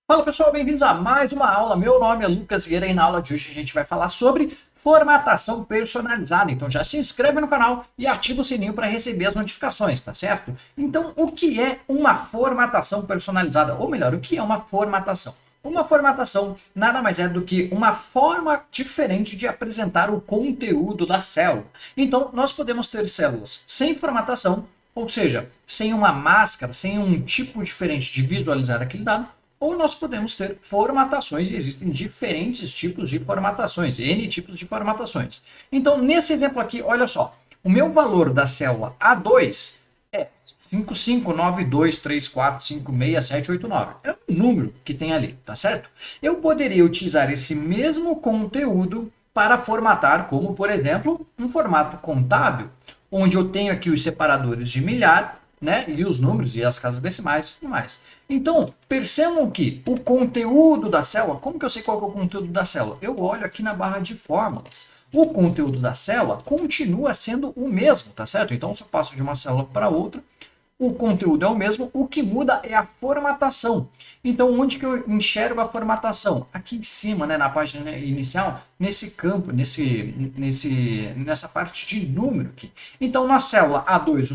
Fala pessoal, bem-vindos a mais uma aula. Meu nome é Lucas Guerra e na aula de hoje a gente vai falar sobre formatação personalizada. Então já se inscreve no canal e ativa o sininho para receber as notificações, tá certo? Então o que é uma formatação personalizada? Ou melhor, o que é uma formatação? Uma formatação nada mais é do que uma forma diferente de apresentar o conteúdo da célula. Então nós podemos ter células sem formatação, ou seja, sem uma máscara, sem um tipo diferente de visualizar aquele dado, ou nós podemos ter formatações, e existem diferentes tipos de formatações, N tipos de formatações. Então, nesse exemplo aqui, olha só, o meu valor da célula A2 é 559234567889. É um número que tem ali, tá certo? Eu poderia utilizar esse mesmo conteúdo para formatar, como por exemplo, um formato contábil, onde eu tenho aqui os separadores de milhar, né, e os números e as casas decimais e tudo mais. Então, percebam que o conteúdo da célula, como que eu sei qual é o conteúdo da célula? Eu olho aqui na barra de fórmulas. O conteúdo da célula continua sendo o mesmo, tá certo? Então, se eu passo de uma célula para outra, o conteúdo é o mesmo, o que muda é a formatação. Então, onde que eu enxergo a formatação? Aqui em cima, né, na página inicial, nesse campo, nessa parte de número aqui. Então, na célula A2,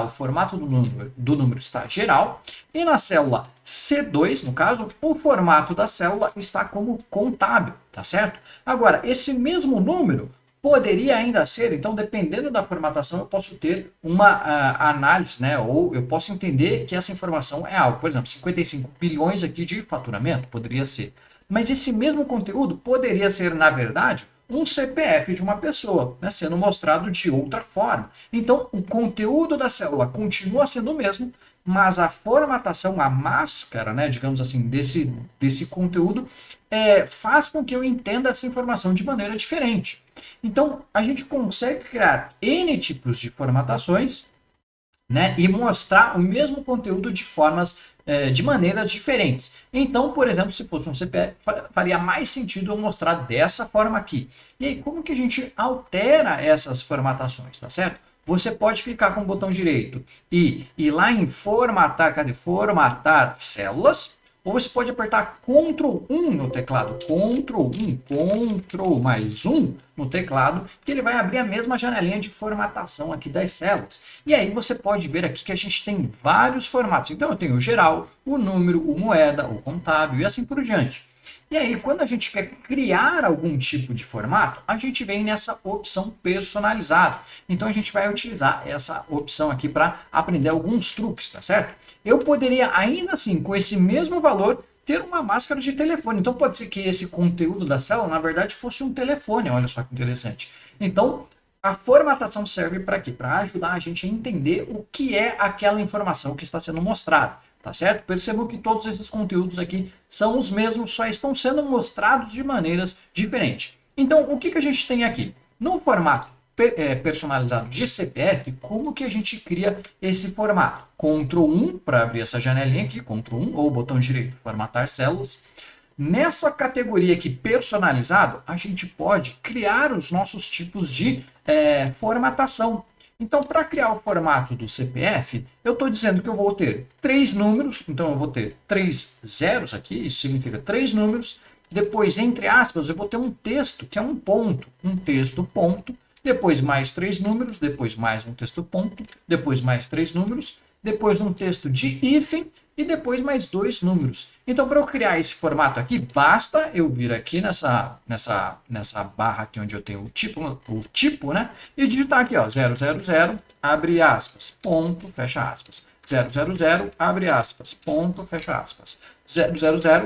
o formato do número está geral, e na célula C2, no caso, o formato da célula está como contábil, tá certo? Agora, esse mesmo número poderia ainda ser, então, dependendo da formatação, eu posso ter uma análise, né? Ou eu posso entender que essa informação é algo. Por exemplo, 55 bilhões aqui de faturamento, poderia ser. Mas esse mesmo conteúdo poderia ser, na verdade, um CPF de uma pessoa, né, sendo mostrado de outra forma. Então, o conteúdo da célula continua sendo o mesmo, mas a formatação, a máscara, né, digamos assim, desse conteúdo, faz com que eu entenda essa informação de maneira diferente. Então, a gente consegue criar N tipos de formatações, né, e mostrar o mesmo conteúdo de maneiras diferentes. Então, por exemplo, se fosse um CPF, faria mais sentido eu mostrar dessa forma aqui. E aí, como que a gente altera essas formatações, tá certo? Você pode clicar com o botão direito e ir lá em formatar, cadê? Formatar células, ou você pode apertar Ctrl 1 no teclado, Ctrl 1, Ctrl mais 1 no teclado, que ele vai abrir a mesma janelinha de formatação aqui das células. E aí você pode ver aqui que a gente tem vários formatos. Então eu tenho o geral, o número, o moeda, o contábil e assim por diante. E aí, quando a gente quer criar algum tipo de formato, a gente vem nessa opção personalizado. Então, a gente vai utilizar essa opção aqui para aprender alguns truques, tá certo? Eu poderia, ainda assim, com esse mesmo valor, ter uma máscara de telefone. Então, pode ser que esse conteúdo da célula, na verdade, fosse um telefone. Olha só que interessante. Então, a formatação serve para quê? Para ajudar a gente a entender o que é aquela informação que está sendo mostrada. Tá certo? Percebam que todos esses conteúdos aqui são os mesmos, só estão sendo mostrados de maneiras diferentes. Então, o que a gente tem aqui? No formato personalizado de CPF, como que a gente cria esse formato? Ctrl 1 para abrir essa janelinha aqui, Ctrl 1, ou botão direito para formatar células. Nessa categoria aqui, personalizado, a gente pode criar os nossos tipos de formatação. Então, para criar o formato do CPF, eu estou dizendo que eu vou ter 3 números, então eu vou ter 3 zeros aqui, isso significa 3 números. Depois, entre aspas, eu vou ter um texto, que é um ponto, um texto ponto, depois mais 3 números, depois mais um texto ponto, depois mais 3 números, depois um texto de hífen e depois mais 2 números. Então, para eu criar esse formato aqui, basta eu vir aqui nessa barra aqui onde eu tenho o tipo, né? E digitar aqui, ó, 000, abre aspas, ponto, fecha aspas. 000, abre aspas, ponto, fecha aspas. 000,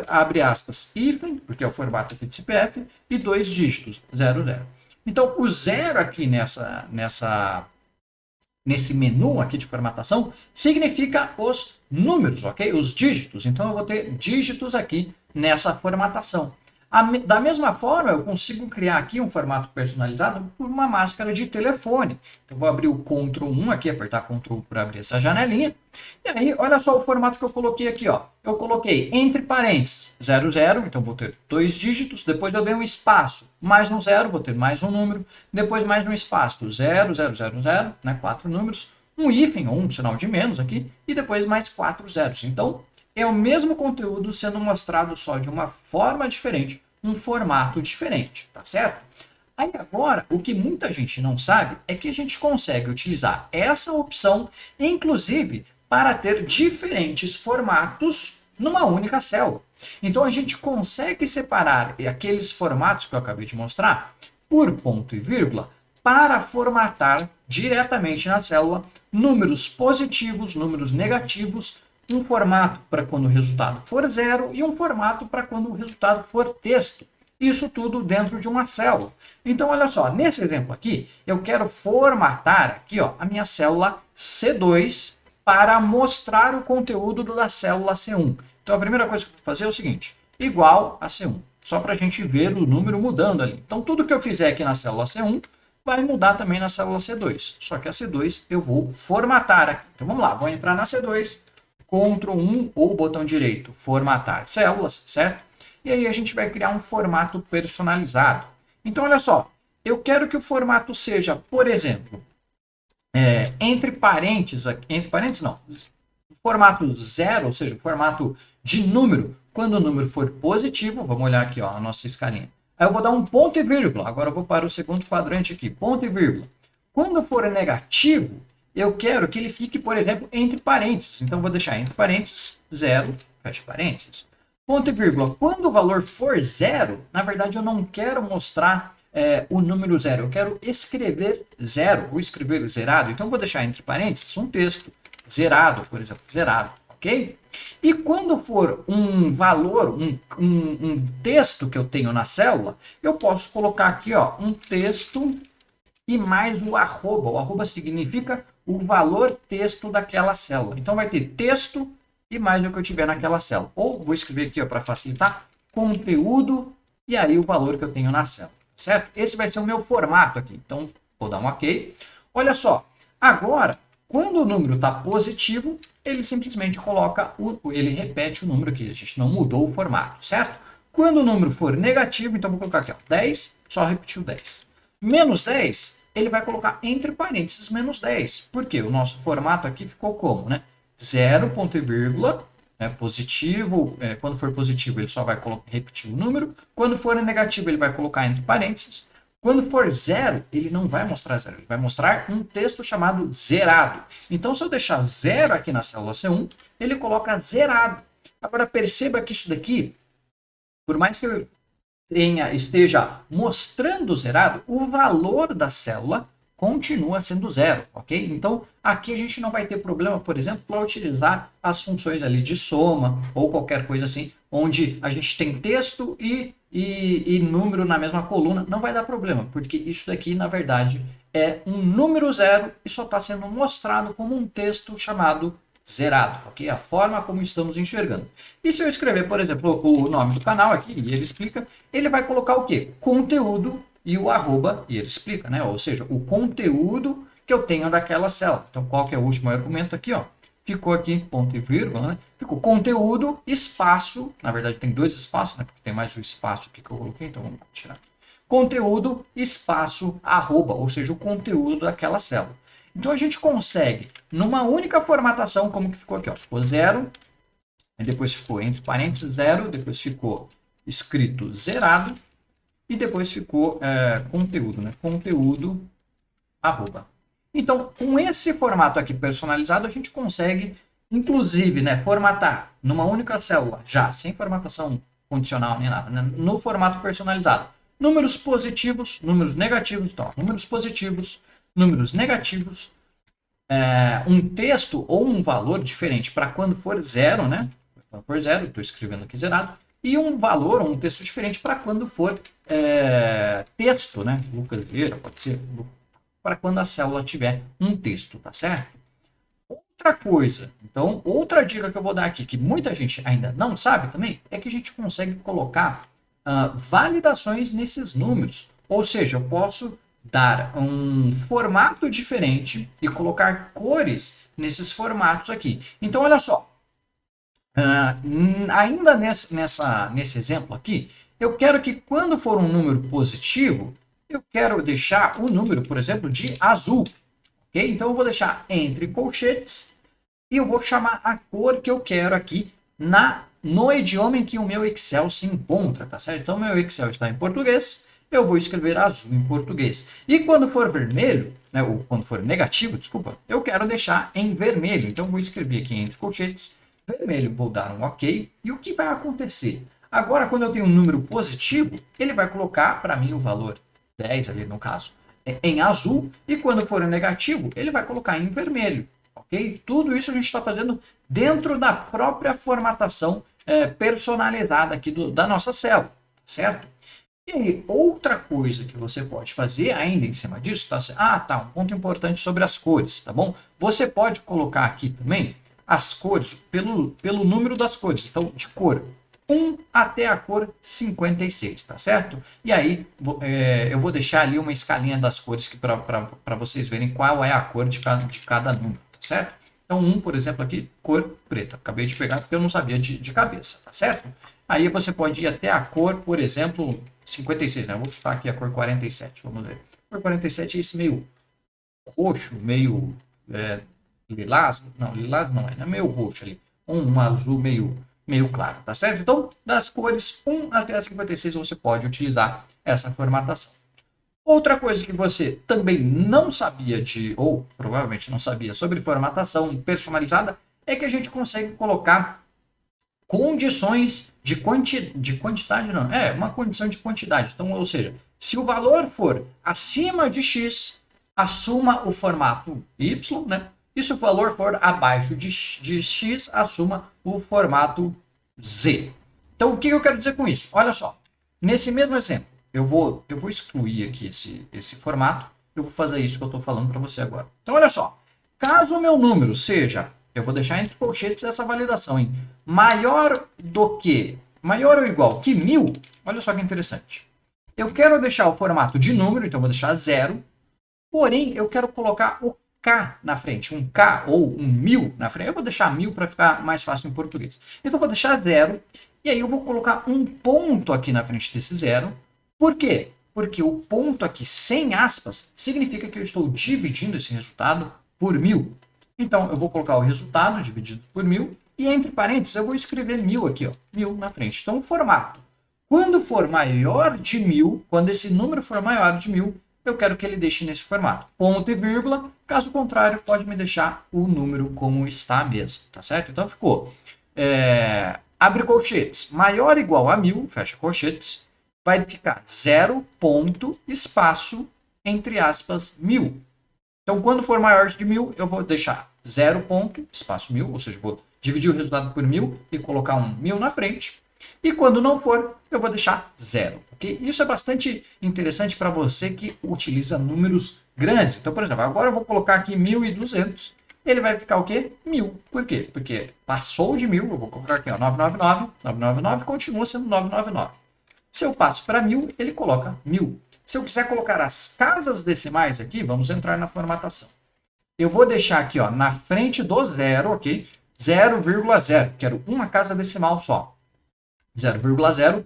abre aspas, hífen, porque é o formato aqui de CPF, e 2 dígitos, 00. Então, o 0 aqui nesse menu aqui de formatação, significa os números, ok? Os dígitos. Então, eu vou ter dígitos aqui nessa formatação. Da mesma forma, eu consigo criar aqui um formato personalizado por uma máscara de telefone. Eu vou abrir o Ctrl 1 aqui, apertar Ctrl para abrir essa janelinha. E aí, olha só o formato que eu coloquei aqui, ó. Eu coloquei entre parênteses 00, então vou ter 2 dígitos. Depois eu dei um espaço, mais um 0, vou ter mais um número. Depois mais um espaço, 0, né, 4 números. Um hífen, ou um sinal de menos aqui. E depois mais 4 zeros. Então, é o mesmo conteúdo sendo mostrado só de uma forma diferente, um formato diferente, tá certo? Aí agora, o que muita gente não sabe é que a gente consegue utilizar essa opção, inclusive, para ter diferentes formatos numa única célula. Então a gente consegue separar aqueles formatos que eu acabei de mostrar por ponto e vírgula para formatar diretamente na célula números positivos, números negativos, um formato para quando o resultado for zero e um formato para quando o resultado for texto. Isso tudo dentro de uma célula. Então, olha só, nesse exemplo aqui, eu quero formatar aqui, ó, a minha célula C2 para mostrar o conteúdo da célula C1. Então, a primeira coisa que eu vou fazer é o seguinte, igual a C1, só para a gente ver o número mudando ali. Então, tudo que eu fizer aqui na célula C1 vai mudar também na célula C2, só que a C2 eu vou formatar aqui. Então, vamos lá, vou entrar na C2, Ctrl 1 ou botão direito, formatar células, certo? E aí a gente vai criar um formato personalizado. Então, olha só, eu quero que o formato seja, por exemplo, entre parênteses não, formato zero, ou seja, formato de número, quando o número for positivo, vamos olhar aqui, ó, a nossa escalinha. Aí eu vou dar um ponto e vírgula, agora eu vou para o segundo quadrante aqui, ponto e vírgula. Quando for negativo, eu quero que ele fique, por exemplo, entre parênteses. Então, eu vou deixar entre parênteses, zero, fecha parênteses. Ponto e vírgula. Quando o valor for zero, na verdade, eu não quero mostrar o número zero. Eu quero escrever zero, ou escrever zerado. Então, eu vou deixar entre parênteses um texto zerado, por exemplo, zerado, ok? E quando for um valor, um texto que eu tenho na célula, eu posso colocar aqui, ó, um texto e mais o arroba. O arroba significa o valor texto daquela célula. Então, vai ter texto e mais o que eu tiver naquela célula. Ou vou escrever aqui para facilitar, conteúdo e aí o valor que eu tenho na célula, certo? Esse vai ser o meu formato aqui. Então, vou dar um OK. Olha só, agora, quando o número está positivo, ele simplesmente coloca, ele repete o número aqui. A gente não mudou o formato, certo? Quando o número for negativo, então vou colocar aqui, ó, 10, só repetiu 10. Menos 10, ele vai colocar entre parênteses menos 10. Por quê? O nosso formato aqui ficou como, né? 0, ponto e vírgula, positivo, quando for positivo ele só vai repetir o número, quando for negativo ele vai colocar entre parênteses, quando for zero ele não vai mostrar zero, ele vai mostrar um texto chamado zerado. Então se eu deixar zero aqui na célula C1, ele coloca zerado. Agora perceba que isso daqui, por mais que eu esteja mostrando zerado, o valor da célula continua sendo zero, ok? Então, aqui a gente não vai ter problema, por exemplo, para utilizar as funções ali de soma ou qualquer coisa assim, onde a gente tem texto e número na mesma coluna, não vai dar problema, porque isso daqui, na verdade, é um número zero e só está sendo mostrado como um texto chamado zerado, ok? A forma como estamos enxergando. E se eu escrever, por exemplo, o nome do canal aqui, e ele explica, ele vai colocar o quê? Conteúdo e o arroba, e ele explica, né? Ou seja, o conteúdo que eu tenho daquela célula. Então, qual que é o último argumento aqui, ó? Ficou aqui, ponto e vírgula, né? Ficou conteúdo, espaço, na verdade tem dois espaços, né? Porque tem mais um espaço aqui que eu coloquei, então vamos tirar. Conteúdo, espaço, arroba, ou seja, o conteúdo daquela célula. Então, a gente consegue, numa única formatação, como que ficou aqui, ó? Ficou zero, depois ficou entre parênteses zero, depois ficou escrito zerado, e depois ficou conteúdo, né? Conteúdo, arroba. Então, com esse formato aqui personalizado, a gente consegue, inclusive, né, formatar numa única célula, já sem formatação condicional nem nada, né, no formato personalizado. Números positivos, números negativos, então, números positivos, números negativos, um texto ou um valor diferente para quando for zero, né? Quando for zero, estou escrevendo aqui zerado, e um valor ou um texto diferente para quando for texto, né? Lucas Vieira, pode ser, para quando a célula tiver um texto, tá certo? Outra coisa, então, outra dica que eu vou dar aqui, que muita gente ainda não sabe também, é que a gente consegue colocar validações nesses números. Ou seja, eu posso dar um formato diferente e colocar cores nesses formatos aqui. Então, olha só. Ainda nesse exemplo aqui, eu quero que quando for um número positivo, eu quero deixar o número, por exemplo, de azul. Okay? Então, eu vou deixar entre colchetes e eu vou chamar a cor que eu quero aqui no idioma em que o meu Excel se encontra, tá certo? Então, meu Excel está em português, eu vou escrever azul em português. E quando for vermelho, né, ou quando for negativo, desculpa, eu quero deixar em vermelho. Então, vou escrever aqui entre colchetes, vermelho, vou dar um OK. E o que vai acontecer? Agora, quando eu tenho um número positivo, ele vai colocar para mim o valor 10 ali no caso, em azul, e quando for negativo, ele vai colocar em vermelho. Ok? Tudo isso a gente está fazendo dentro da própria formatação personalizada aqui da nossa célula, certo? E aí, outra coisa que você pode fazer ainda em cima disso, tá? Tá, um ponto importante sobre as cores, tá bom? Você pode colocar aqui também as cores pelo número das cores, então de cor 1 até a cor 56, tá certo? E aí eu vou deixar ali uma escalinha das cores para vocês verem qual é a cor de cada número, tá certo? Então 1, por exemplo, aqui, cor preta. Acabei de pegar porque eu não sabia de cabeça, tá certo? Aí você pode ir até a cor, por exemplo, 56, né? Eu vou chutar aqui a cor 47, vamos ver. A cor 47 é esse meio roxo, meio lilás. Não, lilás não é meio roxo ali. Um azul meio claro, tá certo? Então, das cores 1 até a 56 você pode utilizar essa formatação. Outra coisa que você também não sabia ou provavelmente não sabia sobre formatação personalizada, é que a gente consegue colocar condições de quantidade, não, uma condição de quantidade. Então, ou seja, se o valor for acima de X, assuma o formato Y, né? E se o valor for abaixo de X, assuma o formato Z. Então, o que eu quero dizer com isso? Olha só, nesse mesmo exemplo, eu vou excluir aqui esse formato, eu vou fazer isso que eu estou falando para você agora. Então, olha só, caso o meu número seja, eu vou deixar entre colchetes essa validação, hein? Maior ou igual que 1000, olha só que interessante. Eu quero deixar o formato de número, então eu vou deixar 0, porém eu quero colocar o K na frente, um K ou um 1000 na frente. Eu vou deixar 1000 para ficar mais fácil em português. Então eu vou deixar 0, e aí eu vou colocar um ponto aqui na frente desse 0. Por quê? Porque o ponto aqui, sem aspas, significa que eu estou dividindo esse resultado por 1000. Então, eu vou colocar o resultado dividido por 1000, e entre parênteses eu vou escrever 1000 aqui, ó, 1000 na frente. Então, o formato. Quando for maior de 1000, quando esse número for maior de 1000, eu quero que ele deixe nesse formato. Ponto e vírgula, caso contrário, pode me deixar o número como está mesmo, tá certo? Então, ficou, abre colchetes, maior ou igual a 1000, fecha colchetes, vai ficar 0 ponto, espaço, entre aspas, 1000. Então, quando for maior de 1000, eu vou deixar 0 ponto, espaço 1000, ou seja, vou dividir o resultado por 1000 e colocar um 1000 na frente. E quando não for, eu vou deixar 0. Okay? Isso é bastante interessante para você que utiliza números grandes. Então, por exemplo, agora eu vou colocar aqui 1200. Ele vai ficar o quê? 1000. Por quê? Porque passou de 1000, eu vou colocar aqui ó, 999, 999 continua sendo 999. Se eu passo para 1000, ele coloca 1000. Se eu quiser colocar as casas decimais aqui, vamos entrar na formatação. Eu vou deixar aqui ó, na frente do 0, ok? 0,0, quero uma casa decimal só. 0,0,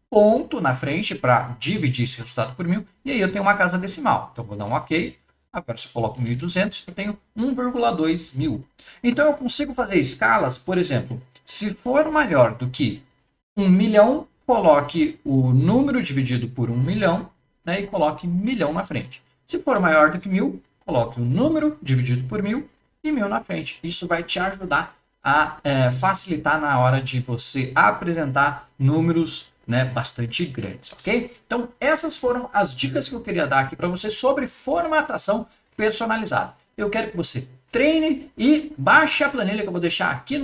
ponto na frente para dividir esse resultado por 1000. E aí eu tenho uma casa decimal. Então vou dar um ok. Agora se eu coloco 1200, eu tenho 1,2 mil. Então eu consigo fazer escalas, por exemplo, se for maior do que 1 milhão, coloque o número dividido por 1 milhão, né, e coloque milhão na frente. Se for maior do que 1000, coloque o número dividido por 1000 e 1000 na frente. Isso vai te ajudar a facilitar na hora de você apresentar números, né, bastante grandes, ok? Então, essas foram as dicas que eu queria dar aqui para você sobre formatação personalizada. Eu quero que você treine e baixe a planilha que eu vou deixar aqui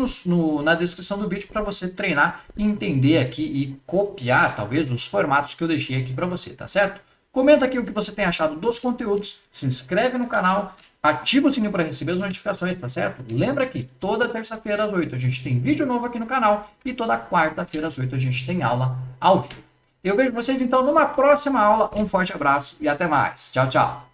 na descrição do vídeo para você treinar, entender aqui e copiar, talvez, os formatos que eu deixei aqui para você, tá certo? Comenta aqui o que você tem achado dos conteúdos, se inscreve no canal, ativa o sininho para receber as notificações, tá certo? Lembra que toda terça-feira às 8 a gente tem vídeo novo aqui no canal e toda quarta-feira às 8 a gente tem aula ao vivo. Eu vejo vocês então numa próxima aula. Um forte abraço e até mais. Tchau, tchau.